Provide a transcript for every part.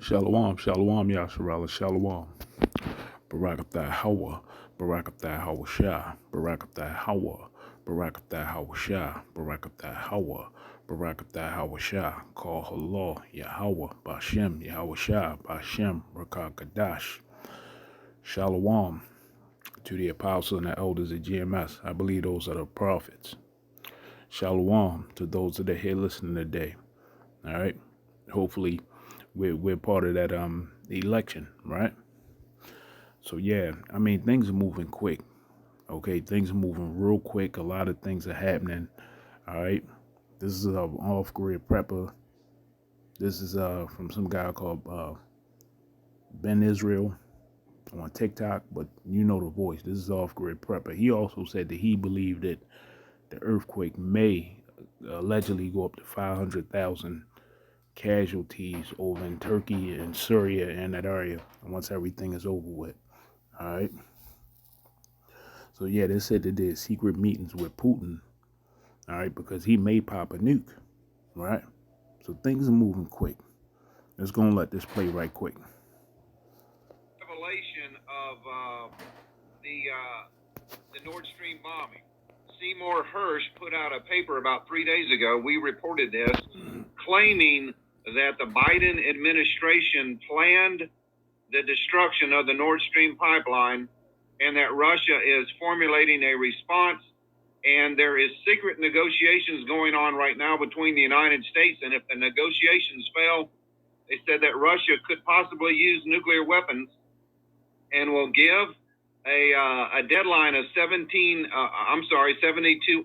Shalom, shalom, Yasharala, shalom. Barakathah Hawa, Barakathah Hawa Shah, Barakathah Hawa, Barakathah Hawa Shah, Barakathah Hawa, Barakathah Hawa Shah, Call Allah, Yahweh, Bashem, Yahweh Shah, Bashem, Rakakadash. Shalom to the apostles and the elders of GMS. I believe those are the prophets. Shalom to those that are here listening today. All right. Hopefully we're part of that election, right? So yeah, I mean things are moving quick. Okay, things are moving real quick. A lot of things are happening. All right. This is a off-grid prepper. This is from some guy called Ben Israel on TikTok, but you know the voice. This is off-grid prepper. He also said that he believed that the earthquake may allegedly go up to 500,000 casualties over in Turkey and Syria and that area once everything is over with. All right. So yeah, they said they did secret meetings with Putin. All right, because he may pop a nuke. Right. So things are moving quick. Let's go and let this play right quick. Revelation of the Nord Stream bombing. Seymour Hersh put out a paper about 3 days ago. We reported this, claiming that the Biden administration planned the destruction of the Nord Stream pipeline and that Russia is formulating a response. And there is secret negotiations going on right now between the United States. And if the negotiations fail, they said that Russia could possibly use nuclear weapons and will give a deadline of 72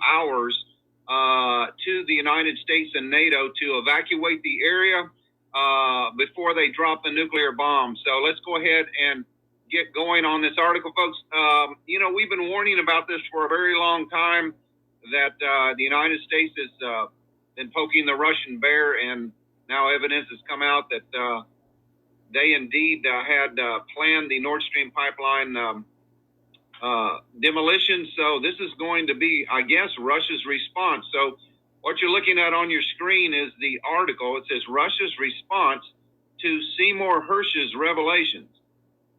hours to the United States and NATO to evacuate the area before they drop the nuclear bomb. So let's go ahead and get going on this article, folks. We've been warning about this for a very long time, that the United States has been poking the Russian bear, and now evidence has come out that they indeed had planned the Nord Stream pipeline demolition. So this is going to be, I guess, Russia's response. So what you're looking at on your screen is the article. It says Russia's response to Seymour Hersh's revelations.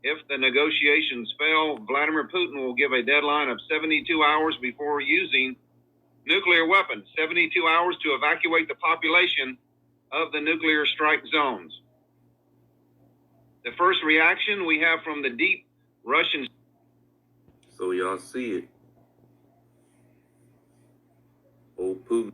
If the negotiations fail, Vladimir Putin will give a deadline of 72 hours before using nuclear weapons, 72 hours to evacuate the population of the nuclear strike zones. The first reaction we have from the deep Russian. So y'all see it. Old Putin.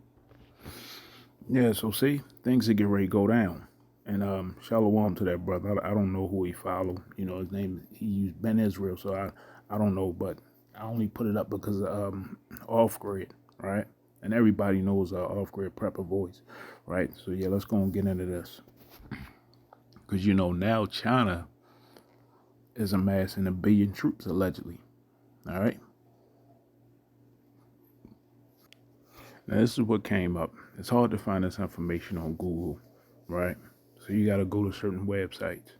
Yeah, so see, things are getting ready to go down. And shalom to that brother. I don't know who he followed. You know, his name, he used Ben Israel, so I don't know, but I only put it up because of off grid, right? And everybody knows off grid prepper voice, right? So yeah, let's go and get into this. Because now China is amassing 1 billion troops allegedly. All right. Now this is what came up. It's hard to find this information on Google, right? So you got to go to certain websites.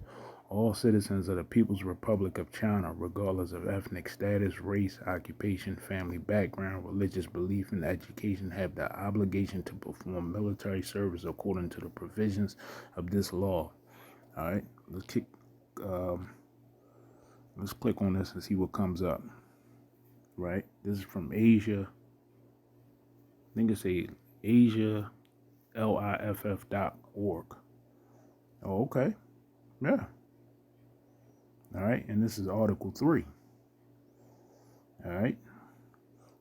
All citizens of the People's Republic of China, regardless of ethnic status, race, occupation, family background, religious belief, and education, have the obligation to perform military service according to the provisions of this law. All right, let's click on this and see what comes up. Right, this is from Asia. I think it's AsiaLIFF.org. Oh, okay. Yeah. All right. And this is Article 3. All right.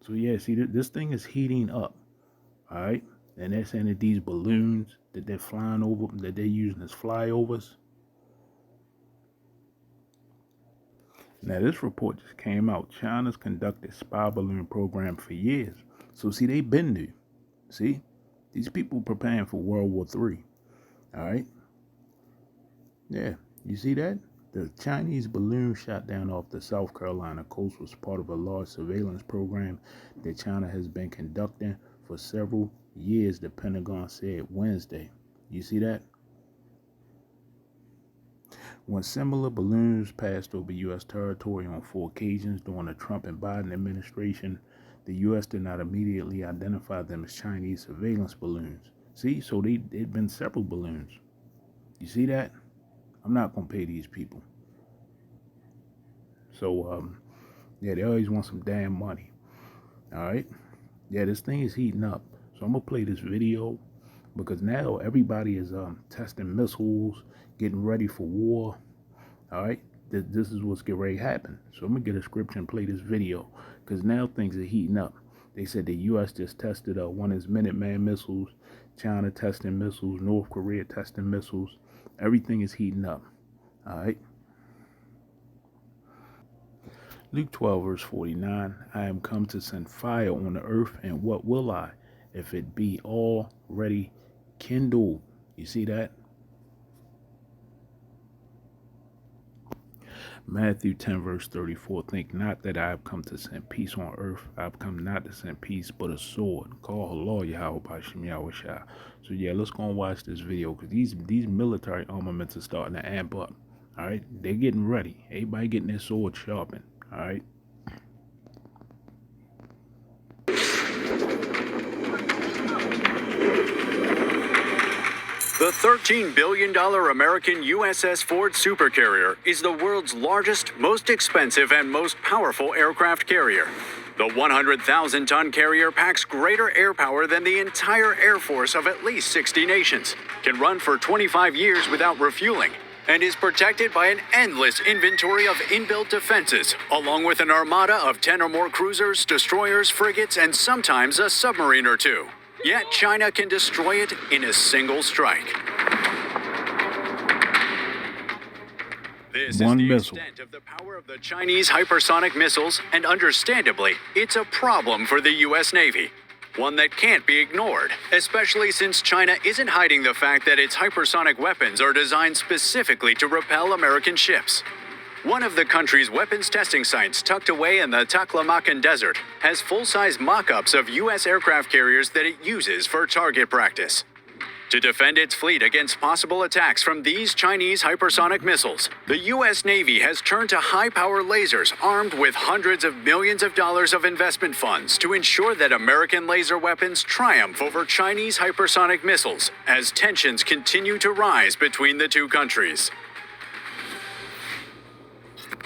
So, yeah, see, this thing is heating up. All right. And they're saying that these balloons that they're flying over, that they're using as flyovers. Now, this report just came out. China's conducted spy balloon program for years. So, see, they've been new. See, these people preparing for World War III. All right. Yeah, you see that? The Chinese balloon shot down off the South Carolina coast was part of a large surveillance program that China has been conducting for several years, the Pentagon said Wednesday. You see that? When similar balloons passed over U.S. territory on 4 occasions during the Trump and Biden administration, the U.S. did not immediately identify them as Chinese surveillance balloons. See, so it'd been several balloons. You see that? I'm not gonna pay these people. So yeah, they always want some damn money. All right. Yeah, this thing is heating up. So I'm gonna play this video because now everybody is testing missiles, getting ready for war. All right. This is what's getting ready to happen. So I'm gonna get a scripture and play this video because now things are heating up. They said the U.S. just tested one of its Minuteman missiles, China testing missiles, North Korea testing missiles. Everything is heating up. All right. Luke 12, verse 49, I am come to send fire on the earth, and what will I, if it be already kindled? You see that? Matthew 10, verse 34, think not that I have come to send peace on earth. I have come not to send peace, but a sword. Call Allah Yahweh Bashim Yahweh Shah. So yeah, let's go and watch this video, because these military armaments are starting to amp up. All right, they're getting ready. Everybody getting their sword sharpened. All right. The $13 billion American USS Ford supercarrier is the world's largest, most expensive, and most powerful aircraft carrier. The 100,000-ton carrier packs greater air power than the entire air force of at least 60 nations, can run for 25 years without refueling, and is protected by an endless inventory of inbuilt defenses, along with an armada of 10 or more cruisers, destroyers, frigates, and sometimes a submarine or two. Yet China can destroy it in a single strike. This is the extent of the power of the Chinese hypersonic missiles, and understandably, it's a problem for the U.S. Navy. One that can't be ignored, especially since China isn't hiding the fact that its hypersonic weapons are designed specifically to repel American ships. One of the country's weapons testing sites, tucked away in the Taklamakan Desert, has full-size mock-ups of U.S. aircraft carriers that it uses for target practice. To defend its fleet against possible attacks from these Chinese hypersonic missiles, the U.S. Navy has turned to high-power lasers armed with hundreds of millions of dollars of investment funds to ensure that American laser weapons triumph over Chinese hypersonic missiles as tensions continue to rise between the two countries.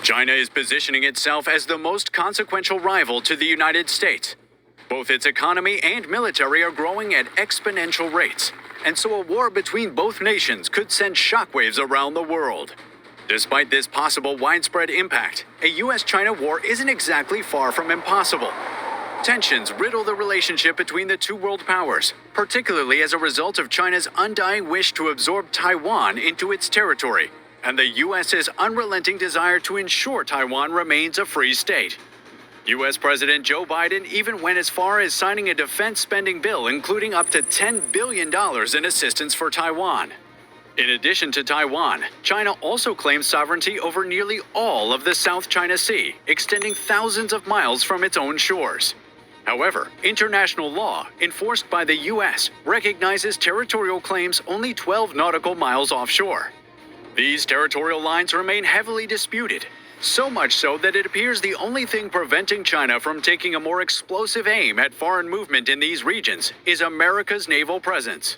China is positioning itself as the most consequential rival to the United States. Both its economy and military are growing at exponential rates, and so a war between both nations could send shockwaves around the world. Despite this possible widespread impact, a U.S.-China war isn't exactly far from impossible. Tensions riddle the relationship between the two world powers, particularly as a result of China's undying wish to absorb Taiwan into its territory, and the U.S.'s unrelenting desire to ensure Taiwan remains a free state. U.S. President Joe Biden even went as far as signing a defense spending bill including up to $10 billion in assistance for Taiwan. In addition to Taiwan, China also claims sovereignty over nearly all of the South China Sea, extending thousands of miles from its own shores. However, international law, enforced by the U.S., recognizes territorial claims only 12 nautical miles offshore. These territorial lines remain heavily disputed, so much so that it appears the only thing preventing China from taking a more explosive aim at foreign movement in these regions is America's naval presence.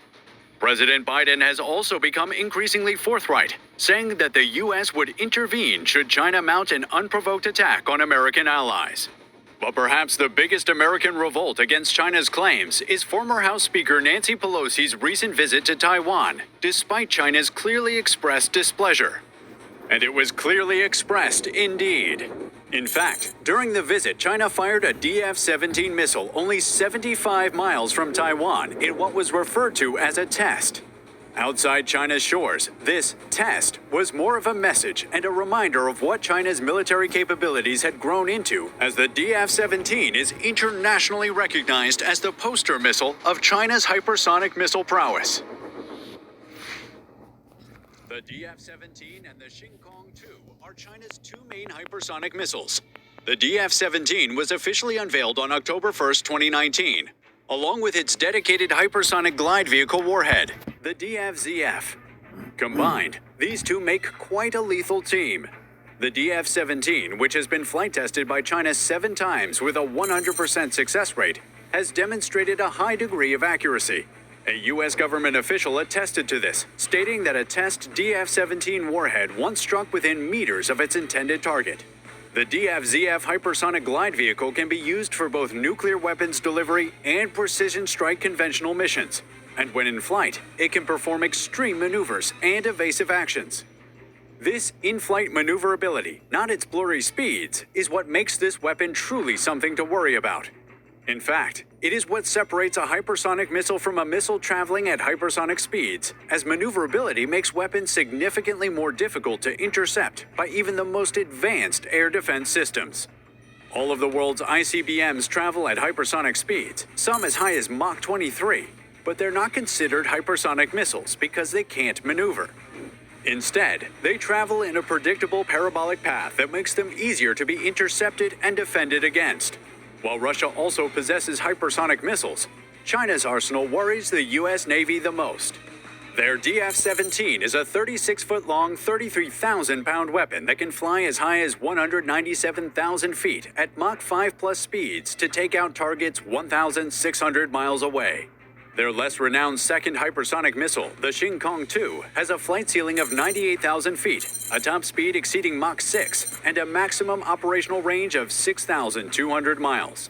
President Biden has also become increasingly forthright, saying that the U.S. would intervene should China mount an unprovoked attack on American allies. But perhaps the biggest American revolt against China's claims is former House Speaker Nancy Pelosi's recent visit to Taiwan, despite China's clearly expressed displeasure. And it was clearly expressed indeed. In fact, during the visit, China fired a DF-17 missile only 75 miles from Taiwan in what was referred to as a test. Outside China's shores, this test was more of a message and a reminder of what China's military capabilities had grown into, as the DF-17 is internationally recognized as the poster missile of China's hypersonic missile prowess. The DF-17 and the Xingkong-2 are China's two main hypersonic missiles. The DF-17 was officially unveiled on October 1st, 2019, along with its dedicated hypersonic glide vehicle warhead, the DF-ZF. Combined, these two make quite a lethal team. The DF-17, which has been flight tested by China 7 times with a 100% success rate, has demonstrated a high degree of accuracy, A U.S. government official attested to this, stating that a test DF-17 warhead once struck within meters of its intended target. The DF-ZF hypersonic glide vehicle can be used for both nuclear weapons delivery and precision strike conventional missions, and when in flight, it can perform extreme maneuvers and evasive actions. This in-flight maneuverability, not its blurry speeds, is what makes this weapon truly something to worry about. In fact, it is what separates a hypersonic missile from a missile traveling at hypersonic speeds, as maneuverability makes weapons significantly more difficult to intercept by even the most advanced air defense systems. All of the world's ICBMs travel at hypersonic speeds, some as high as Mach 23, but they're not considered hypersonic missiles because they can't maneuver. Instead, they travel in a predictable parabolic path that makes them easier to be intercepted and defended against. While Russia also possesses hypersonic missiles, China's arsenal worries the U.S. Navy the most. Their DF-17 is a 36-foot-long, 33,000-pound weapon that can fly as high as 197,000 feet at Mach 5+ speeds to take out targets 1,600 miles away. Their less renowned second hypersonic missile, the Xingkong-2, has a flight ceiling of 98,000 feet, a top speed exceeding Mach 6, and a maximum operational range of 6,200 miles.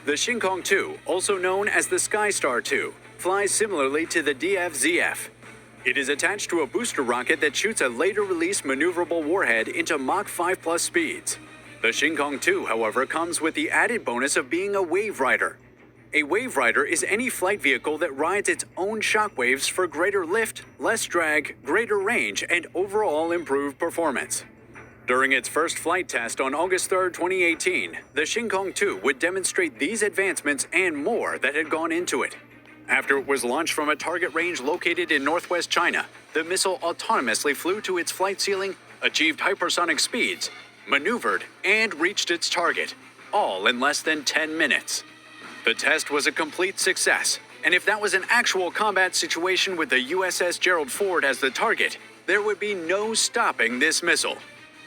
The Xingkong-2, also known as the Skystar-2, flies similarly to the DF-ZF. It is attached to a booster rocket that shoots a later-release maneuverable warhead into Mach 5+ speeds. The Xingkong-2, however, comes with the added bonus of being a wave rider. A wave rider is any flight vehicle that rides its own shockwaves for greater lift, less drag, greater range, and overall improved performance. During its first flight test on August 3, 2018, the Xingkong-2 would demonstrate these advancements and more that had gone into it. After it was launched from a target range located in northwest China, the missile autonomously flew to its flight ceiling, achieved hypersonic speeds, maneuvered, and reached its target, all in less than 10 minutes. The test was a complete success, and if that was an actual combat situation with the USS Gerald Ford as the target, there would be no stopping this missile.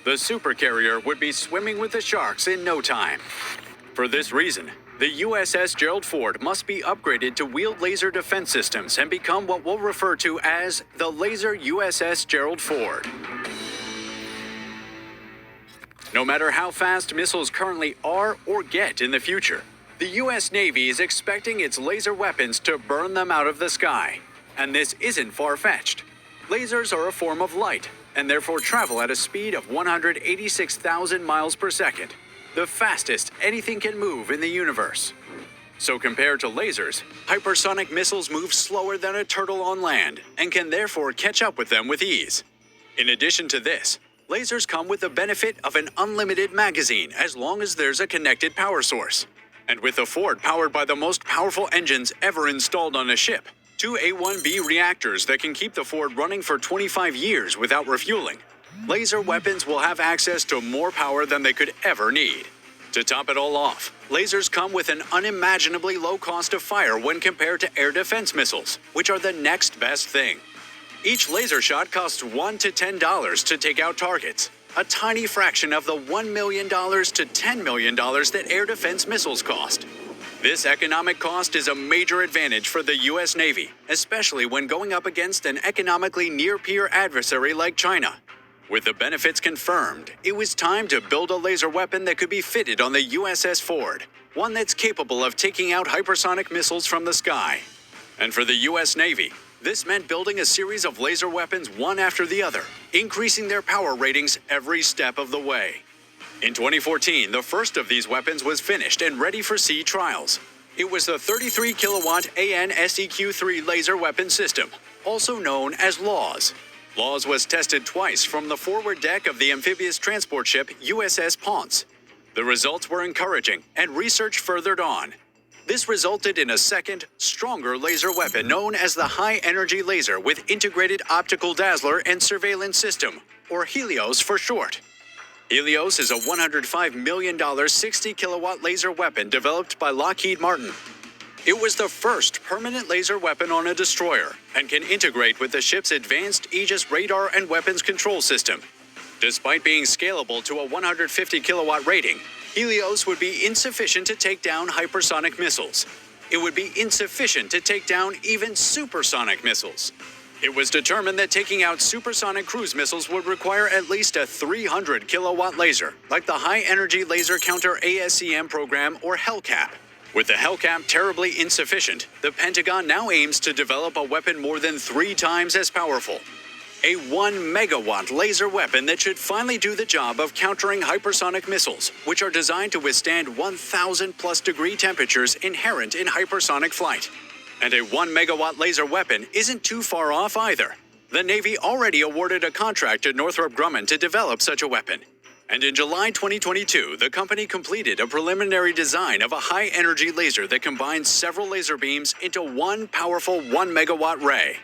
The supercarrier would be swimming with the sharks in no time. For this reason, the USS Gerald Ford must be upgraded to wield laser defense systems and become what we'll refer to as the Laser USS Gerald Ford. No matter how fast missiles currently are or get in the future, the U.S. Navy is expecting its laser weapons to burn them out of the sky. And this isn't far-fetched. Lasers are a form of light, and therefore travel at a speed of 186,000 miles per second, the fastest anything can move in the universe. So compared to lasers, hypersonic missiles move slower than a turtle on land, and can therefore catch up with them with ease. In addition to this, lasers come with the benefit of an unlimited magazine as long as there's a connected power source. And with the Ford powered by the most powerful engines ever installed on a ship, 2 A-1B reactors that can keep the Ford running for 25 years without refueling, laser weapons will have access to more power than they could ever need. To top it all off, lasers come with an unimaginably low cost of fire when compared to air defense missiles, which are the next best thing. Each laser shot costs $1 to $10 to take out targets, a tiny fraction of the $1 million to $10 million that air defense missiles cost. This economic cost is a major advantage for the U.S. Navy, especially when going up against an economically near-peer adversary like China. With the benefits confirmed, it was time to build a laser weapon that could be fitted on the USS Ford, one that's capable of taking out hypersonic missiles from the sky. And for the U.S. Navy, this meant building a series of laser weapons one after the other, increasing their power ratings every step of the way. In 2014, the first of these weapons was finished and ready for sea trials. It was the 33-kilowatt AN/SEQ-3 laser weapon system, also known as LAWS. LAWS was tested twice from the forward deck of the amphibious transport ship USS Ponce. The results were encouraging, and research furthered on. This resulted in a second, stronger laser weapon known as the High Energy Laser with Integrated Optical Dazzler and Surveillance System, or Helios for short. Helios is a $105 million 60-kilowatt laser weapon developed by Lockheed Martin. It was the first permanent laser weapon on a destroyer and can integrate with the ship's advanced Aegis radar and weapons control system. Despite being scalable to a 150-kilowatt rating, Helios would be insufficient to take down hypersonic missiles. it would be insufficient to take down even supersonic missiles. It was determined that taking out supersonic cruise missiles would require at least a 300 kilowatt laser, like the High Energy Laser Counter ASCM program or Hellcat. With the Hellcat terribly insufficient, the Pentagon now aims to develop a weapon more than 3 times as powerful. A 1 megawatt laser weapon that should finally do the job of countering hypersonic missiles, which are designed to withstand 1,000 plus degree temperatures inherent in hypersonic flight. And a 1 megawatt laser weapon isn't too far off either. The Navy already awarded a contract to Northrop Grumman to develop such a weapon. And in July 2022, the company completed a preliminary design of a high-energy laser that combines several laser beams into one powerful 1 megawatt ray.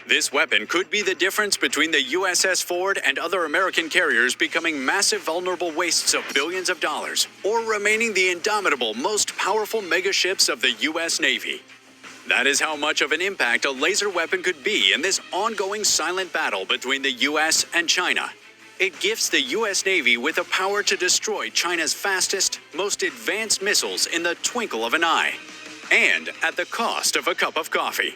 This weapon could be the difference between the USS Ford and other American carriers becoming massive vulnerable wastes of billions of dollars, or remaining the indomitable, most powerful megaships of the US Navy. That is how much of an impact a laser weapon could be in this ongoing silent battle between the US and China. It gifts the US Navy with the power to destroy China's fastest, most advanced missiles in the twinkle of an eye, and at the cost of a cup of coffee.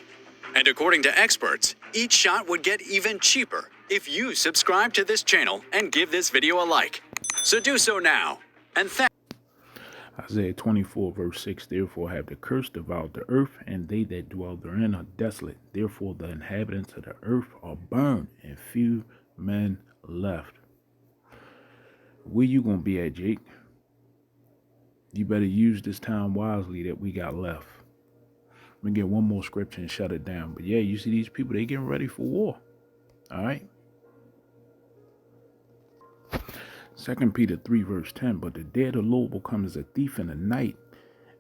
And according to experts, each shot would get even cheaper if you subscribe to this channel and give this video a like. So do so now, and Isaiah 24 verse 6, therefore have the curse devoured the earth, and they that dwell therein are desolate. Therefore the inhabitants of the earth are burned, and few men left. Where you gonna be at, Jake? You better use this time wisely that we got left. Let me get one more scripture and shut it down. But yeah, you see these people, they getting ready for war. All right. 2 Peter 3 verse 10, but the day of the Lord will come as a thief in the night,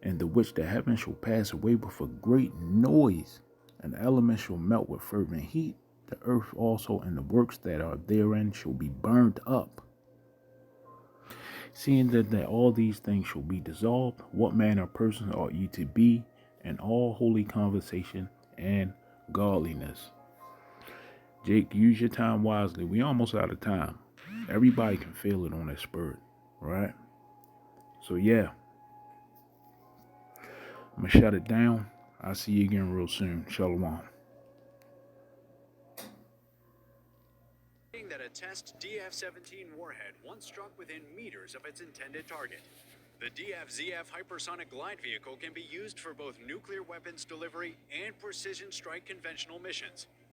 and the which the heavens shall pass away with a great noise, and the elements shall melt with fervent heat. The earth also and the works that are therein shall be burned up. Seeing that all these things shall be dissolved, what manner of persons ought ye to be in all holy conversation and godliness? Jake, use your time wisely. We almost out of time. Everybody can feel it on their spirit, right? So yeah, I'm gonna shut it down. I'll see you again real soon. Shalom. that a test DF-17 warhead once struck within meters of its intended target. The DF-ZF hypersonic glide vehicle can be used for both nuclear weapons delivery and precision strike conventional missions.